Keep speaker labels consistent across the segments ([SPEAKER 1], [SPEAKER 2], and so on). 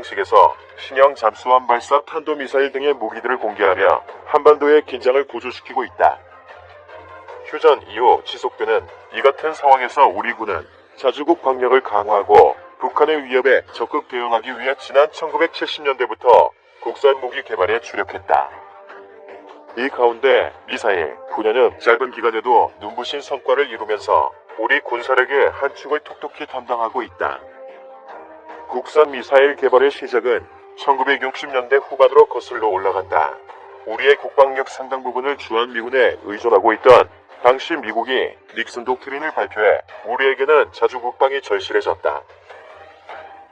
[SPEAKER 1] 시상식에서 신형 잠수함 발사 탄도미사일 등의 무기들을 공개하며 한반도의 긴장을 고조시키고 있다. 휴전 이후 지속되는 이 같은 상황에서 우리 군은 자주국 방역을 강화하고 북한의 위협에 적극 대응하기 위해 지난 1970년대부터 국산 무기 개발에 주력했다. 이 가운데 미사일 분야는 짧은 기간에도 눈부신 성과를 이루면서 우리 군사력의 한 축을 톡톡히 담당하고 있다. 국산 미사일 개발의 시작은 1960년대 후반으로 거슬러 올라간다. 우리의 국방력 상당 부분을 주한미군에 의존하고 있던 당시 미국이 닉슨 독트린을 발표해 우리에게는 자주 국방이 절실해졌다.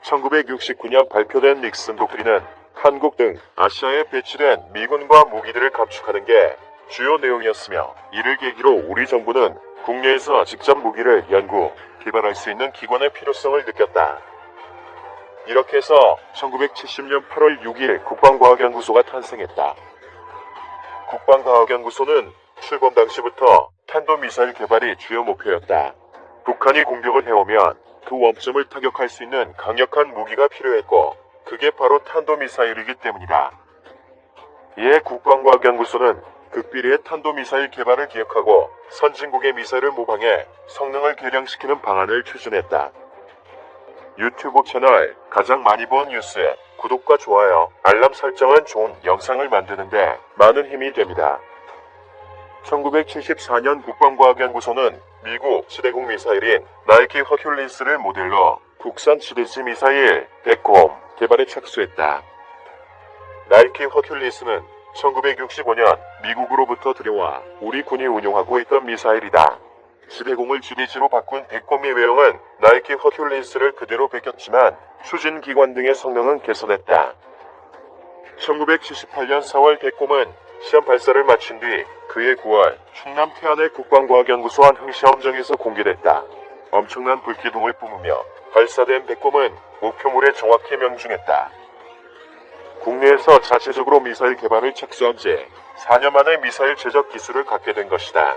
[SPEAKER 1] 1969년 발표된 닉슨 독트린은 한국 등 아시아에 배치된 미군과 무기들을 감축하는 게 주요 내용이었으며, 이를 계기로 우리 정부는 국내에서 직접 무기를 연구, 개발할 수 있는 기관의 필요성을 느꼈다. 이렇게 해서 1970년 8월 6일 국방과학연구소가 탄생했다. 국방과학연구소는 출범 당시부터 탄도미사일 개발이 주요 목표였다. 북한이 공격을 해오면 그 원점을 타격할 수 있는 강력한 무기가 필요했고, 그게 바로 탄도미사일이기 때문이다. 이에 국방과학연구소는 극비리의 탄도미사일 개발을 기획하고 선진국의 미사일을 모방해 성능을 개량시키는 방안을 추진했다. 유튜브 채널 가장 많이 본 뉴스 구독과 좋아요, 알람 설정은 좋은 영상을 만드는데 많은 힘이 됩니다. 1974년 국방과학연구소는 미국 지대공 미사일인 나이키 허큘리스를 모델로 국산 지대지 미사일 백곰 개발에 착수했다. 나이키 허큘리스는 1965년 미국으로부터 들여와 우리 군이 운용하고 있던 미사일이다. 지대공을 지대지로 바꾼 백곰의 외형은 나이키 허큘리스를 그대로 베꼈지만 추진기관 등의 성능은 개선했다. 1978년 4월 백곰은 시험 발사를 마친 뒤 그해 9월 충남 태안의 국방과학연구소 한 흥시험장에서 공개됐다. 엄청난 불기둥을 뿜으며 발사된 백곰은 목표물에 정확히 명중했다. 국내에서 자체적으로 미사일 개발을 착수한 지 4년 만에 미사일 제작 기술을 갖게 된 것이다.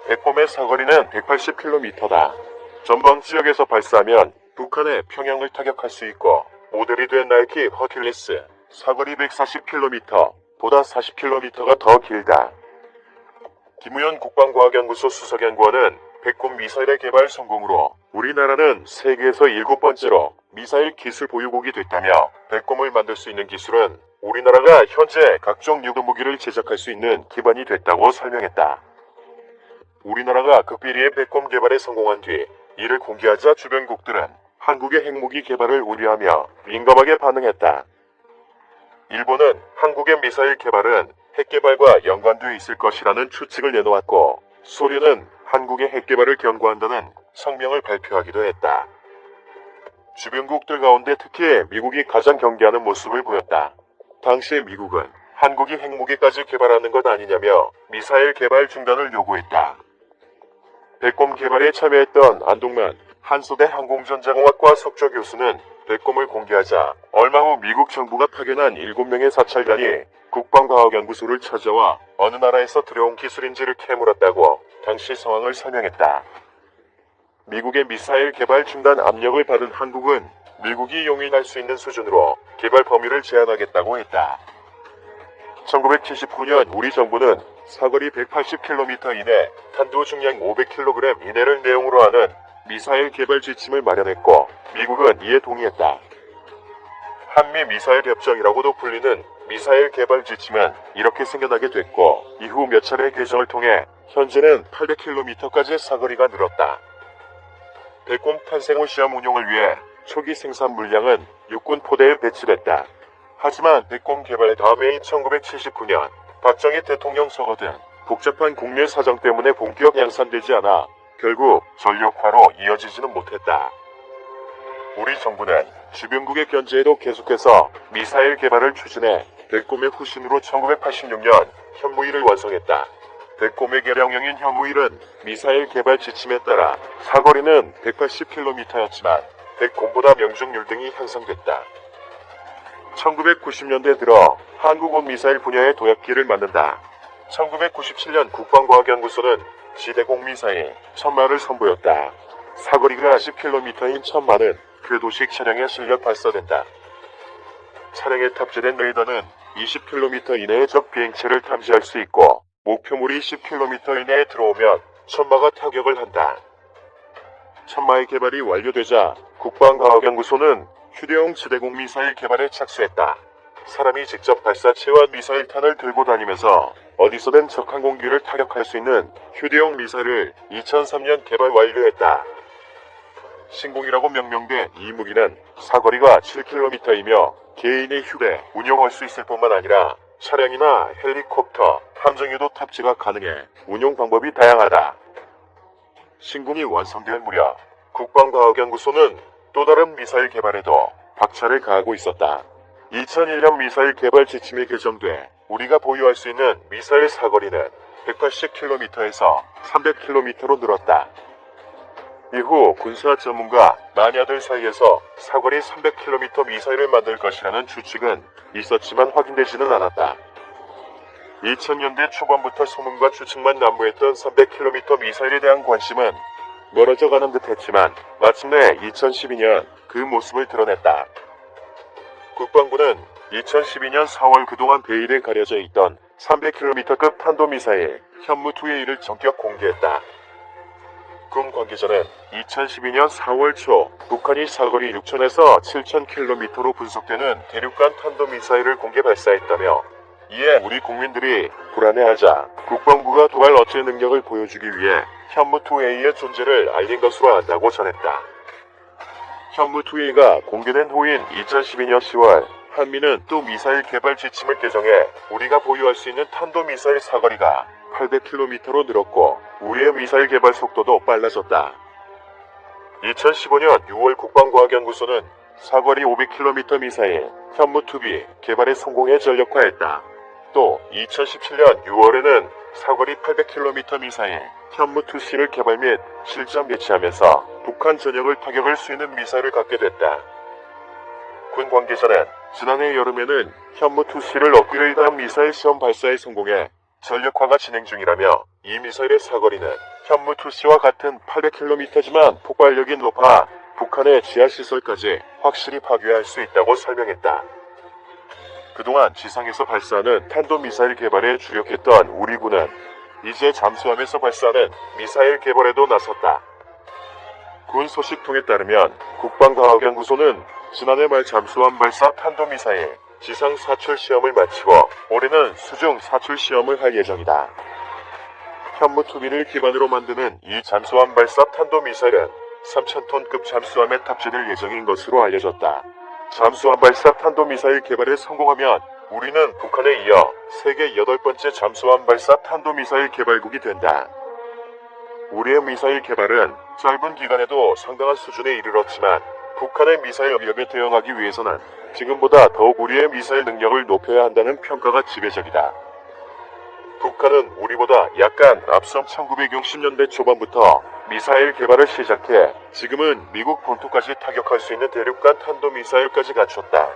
[SPEAKER 1] 백곰의 사거리는 180km다. 전방 지역에서 발사하면 북한의 평양을 타격할 수 있고, 모델이 된 나이키 허큘리스 사거리 140km 보다 40km가 더 길다. 김우현 국방과학연구소 수석연구원은 백곰 미사일의 개발 성공으로 우리나라는 세계에서 7번째로 미사일 기술 보유국이 됐다며, 백곰을 만들 수 있는 기술은 우리나라가 현재 각종 유도 무기를 제작할 수 있는 기반이 됐다고 설명했다. 우리나라가 극비리의 백곰 개발에 성공한 뒤 이를 공개하자 주변국들은 한국의 핵무기 개발을 우려하며 민감하게 반응했다. 일본은 한국의 미사일 개발은 핵 개발과 연관되어 있을 것이라는 추측을 내놓았고, 소련은 한국의 핵 개발을 경고한다는 성명을 발표하기도 했다. 주변국들 가운데 특히 미국이 가장 경계하는 모습을 보였다. 당시 미국은 한국이 핵무기까지 개발하는 것 아니냐며 미사일 개발 중단을 요구했다. 백곰 개발에 참여했던 안동만 한소대 항공전자공학과 석좌 교수는 백곰을 공개하자 얼마 후 미국 정부가 파견한 7명의 사찰단이 국방과학연구소를 찾아와 어느 나라에서 들여온 기술인지를 캐물었다고 당시 상황을 설명했다. 미국의 미사일 개발 중단 압력을 받은 한국은 미국이 용인할 수 있는 수준으로 개발 범위를 제한하겠다고 했다. 1979년 우리 정부는 사거리 180km 이내, 탄도 중량 500kg 이내를 내용으로 하는 미사일 개발 지침을 마련했고, 미국은 이에 동의했다. 한미 미사일 협정이라고도 불리는 미사일 개발 지침은 이렇게 생겨나게 됐고, 이후 몇 차례 개정을 통해 현재는 800km까지의 사거리가 늘었다. 백곰 탄생 후 시험 운용을 위해 초기 생산 물량은 육군 포대에 배치됐다. 하지만 백곰 개발 다음해인 1979년 박정희 대통령 서거 등 복잡한 국내 사정 때문에 본격 양산되지 않아 결국 전력화로 이어지지는 못했다. 우리 정부는 주변국의 견제에도 계속해서 미사일 개발을 추진해 백곰의 후신으로 1986년 현무일을 완성했다. 백곰의 개량형인 현무일은 미사일 개발 지침에 따라 사거리는 180km였지만 백곰보다 명중률 등이 향상됐다. 1990년대 들어 한국은 미사일 분야의 도약기를 맞는다. 1997년 국방과학연구소는 지대공 미사일 천마를 선보였다. 사거리가 10km인 천마는 궤도식 차량에 실려 발사된다. 차량에 탑재된 레이더는 20km 이내의 적 비행체를 탐지할 수 있고 목표물이 10km 이내에 들어오면 천마가 타격을 한다. 천마의 개발이 완료되자 국방과학연구소는 휴대용 지대공 미사일 개발에 착수했다. 사람이 직접 발사체와 미사일탄을 들고 다니면서 어디서든 적 항공기를 타격할 수 있는 휴대용 미사일을 2003년 개발 완료했다. 신공이라고 명명된 이 무기는 사거리가 7km이며 개인의 휴대, 운용할 수 있을 뿐만 아니라 차량이나 헬리콥터, 함정에도 탑재가 가능해 운용 방법이 다양하다. 신공이 완성될 무렵 국방과학연구소는 또 다른 미사일 개발에도 박차를 가하고 있었다. 2001년 미사일 개발 지침이 개정돼 우리가 보유할 수 있는 미사일 사거리는 180km에서 300km로 늘었다. 이후 군사 전문가 마냐들 사이에서 사거리 300km 미사일을 만들 것이라는 추측은 있었지만 확인되지는 않았다. 2000년대 초반부터 소문과 추측만 난무했던 300km 미사일에 대한 관심은 멀어져가는 듯 했지만 마침내 2012년 그 모습을 드러냈다. 국방부는 2012년 4월 그동안 베일에 가려져 있던 300km급 탄도미사일 현무2A를 전격 공개했다. 군 관계자는 2012년 4월 초 북한이 사거리 6,000에서 7,000km로 분석되는 대륙간 탄도미사일을 공개 발사했다며 이에 우리 국민들이 불안해하자 국방부가 도발 어체 능력을 보여주기 위해 현무2A의 존재를 알린 것으로 안다고 전했다. 현무2A가 공개된 후인 2012년 10월 한미는 또 미사일 개발 지침을 개정해 우리가 보유할 수 있는 탄도미사일 사거리가 800km로 늘었고 우리의 미사일 개발 속도도 빨라졌다. 2015년 6월 국방과학연구소는 사거리 500km 미사일 현무2B 개발에 성공해 전력화했다. 또 2017년 6월에는 사거리 800km 미사일 현무2C를 개발 및 실전 배치하면서 북한 전역을 타격할 수 있는 미사일을 갖게 됐다. 군 관계자는 지난해 여름에는 현무2C를 업그레이드한 미사일 시험 발사에 성공해 전력화가 진행 중이라며 이 미사일의 사거리는 현무2C와 같은 800km지만 폭발력이 높아 북한의 지하시설까지 확실히 파괴할 수 있다고 설명했다. 그동안 지상에서 발사하는 탄도미사일 개발에 주력했던 우리 군은 이제 잠수함에서 발사하는 미사일 개발에도 나섰다. 군 소식통에 따르면 국방과학연구소는 지난해 말 잠수함 발사 탄도미사일 지상 사출 시험을 마치고 올해는 수중 사출 시험을 할 예정이다. 현무2B를 기반으로 만드는 이 잠수함 발사 탄도미사일은 3,000톤급 잠수함에 탑재될 예정인 것으로 알려졌다. 잠수함 발사 탄도미사일 개발에 성공하면 우리는 북한에 이어 세계 8번째 잠수함 발사 탄도미사일 개발국이 된다. 우리의 미사일 개발은 짧은 기간에도 상당한 수준에 이르렀지만 북한의 미사일 위협에 대응하기 위해서는 지금보다 더욱 우리의 미사일 능력을 높여야 한다는 평가가 지배적이다. 북한은 우리보다 약간 앞선 1960년대 초반부터 미사일 개발을 시작해 지금은 미국 본토까지 타격할 수 있는 대륙간 탄도미사일까지 갖췄다.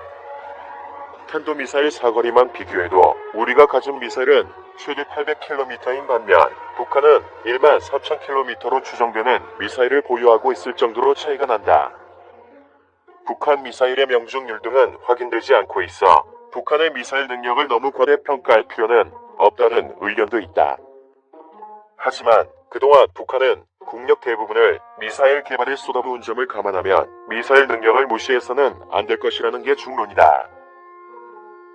[SPEAKER 1] 탄도미사일 사거리만 비교해도 우리가 가진 미사일은 최대 800km인 반면 북한은 14,000km로 추정되는 미사일을 보유하고 있을 정도로 차이가 난다. 북한 미사일의 명중률 등은 확인되지 않고 있어 북한의 미사일 능력을 너무 과대평가할 필요는 없다는 의견도 있다. 하지만 그동안 북한은 국력 대부분을 미사일 개발에 쏟아부은 점을 감안하면 미사일 능력을 무시해서는 안 될 것이라는 게 중론이다.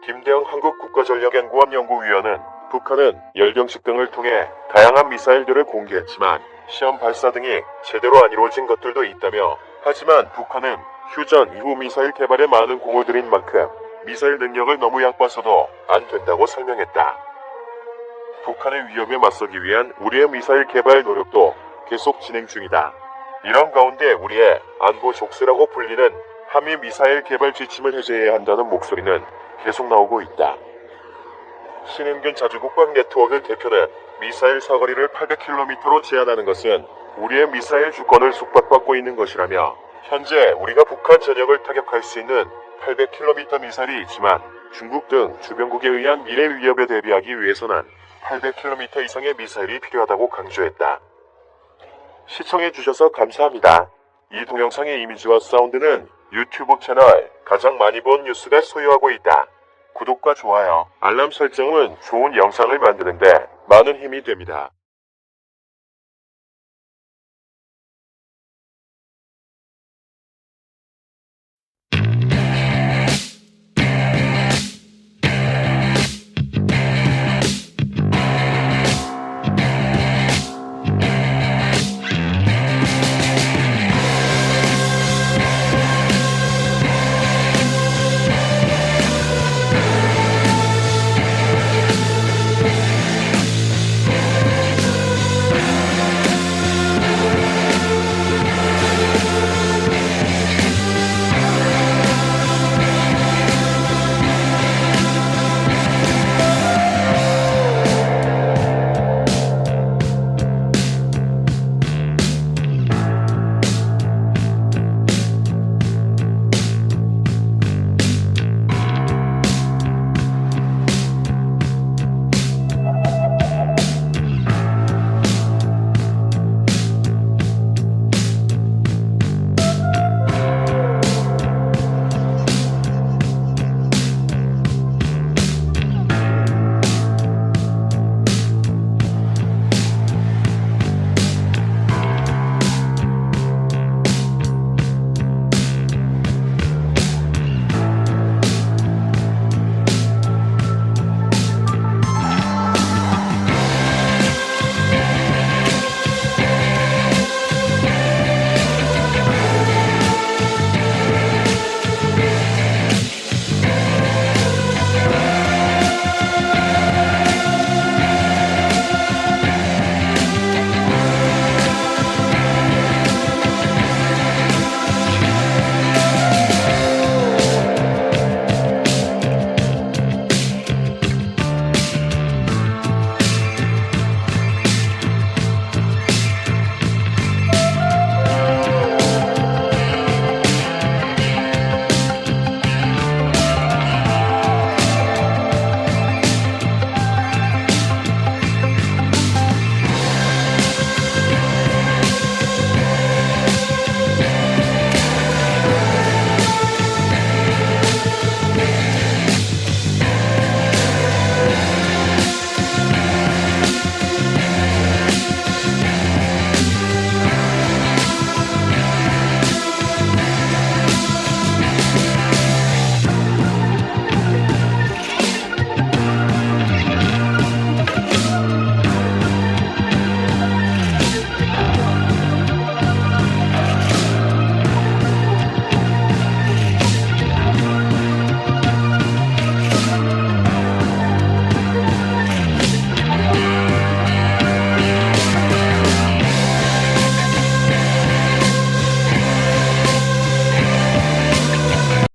[SPEAKER 1] 김대영 한국국가전력연구원 연구위원은 북한은 열병식 등을 통해 다양한 미사일들을 공개했지만 시험 발사 등이 제대로 안 이루어진 것들도 있다며 하지만 북한은 휴전 이후 미사일 개발에 많은 공을 들인 만큼 미사일 능력을 너무 얕봐서도 안 된다고 설명했다. 북한의 위협에 맞서기 위한 우리의 미사일 개발 노력도 계속 진행 중이다. 이런 가운데 우리의 안보 족쇄라고 불리는 한미 미사일 개발 지침을 해제해야 한다는 목소리는 계속 나오고 있다. 신은균 자주국방 네트워크 대표는 미사일 사거리를 800km로 제한하는 것은 우리의 미사일 주권을 속박받고 있는 것이라며 현재 우리가 북한 전역을 타격할 수 있는 800km 미사일이 있지만 중국 등 주변국에 의한 미래 위협에 대비하기 위해서는 800km 이상의 미사일이 필요하다고 강조했다. 시청해주셔서 감사합니다. 이 동영상의 이미지와 사운드는 유튜브 채널 가장 많이 본 뉴스가 소유하고 있다. 구독과 좋아요, 알람 설정은 좋은 영상을 만드는데 많은 힘이 됩니다.